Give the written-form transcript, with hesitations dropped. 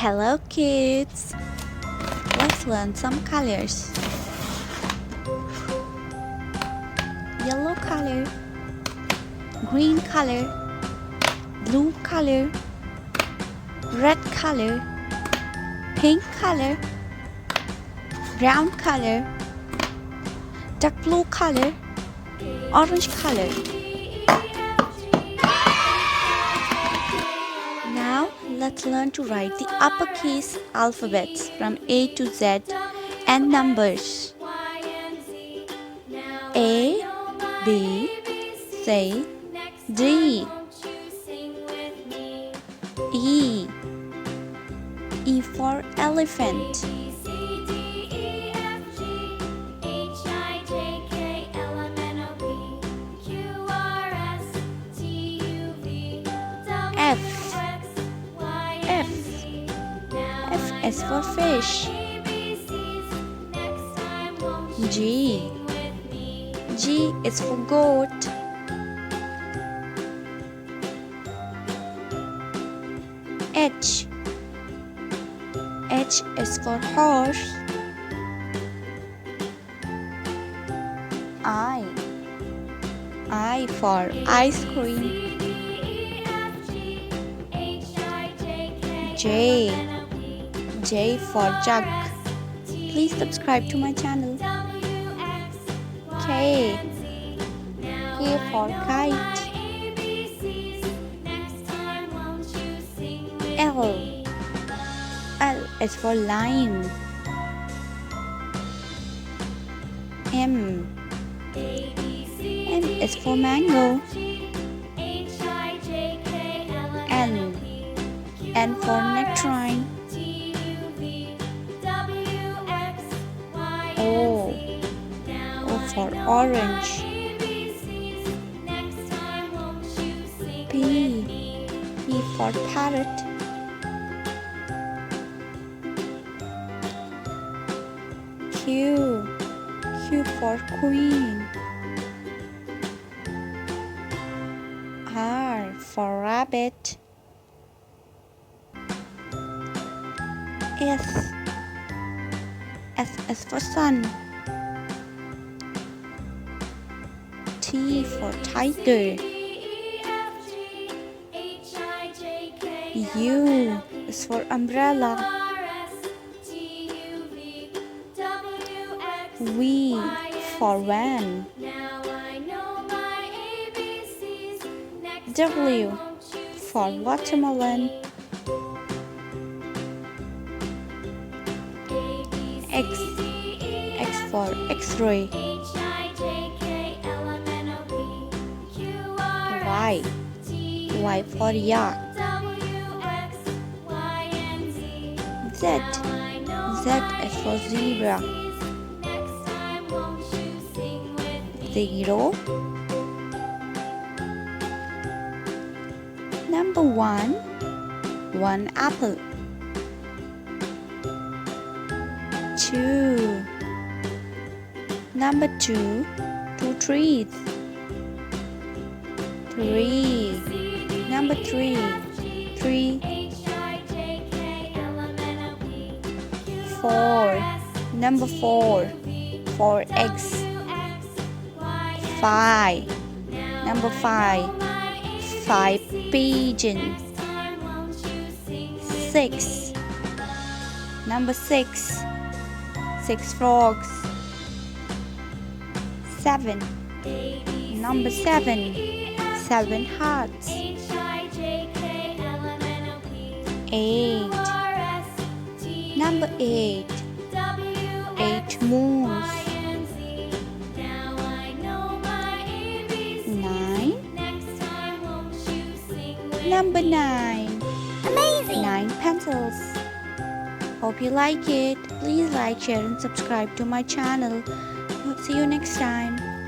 Hello kids! Let's learn some colors. Yellow color, green color, blue color, red color, pink color, brown color, dark blue color, orange color. Now let's learn to write the uppercase alphabets from A to Z and numbers. A, B, C, D, E. E for elephant. F. F is for fish. G. G is for goat. H. H is for horse. I for ice cream. J for jug. Please subscribe to my channel. K for kite. L is for lime. M is for mango. N for nectarine. O for orange. P for parrot. Q for queen. R for rabbit. S is for sun. T for tiger. U is for umbrella. V for van. W for watermelon. X for X-ray. Y for yak. Z is for zebra. 0. Number 1 apple. 2. Number 2 trees. 3. Number 3 4. Number 4 eggs. 5. Number 5 pigeons. 6. Number 6 frogs. 7. Number 7 hearts. 8. Number 8 moons. 9. Number 9. Amazing! 9 pencils. Hope you like it. Please like, share and subscribe to my channel. See you next time.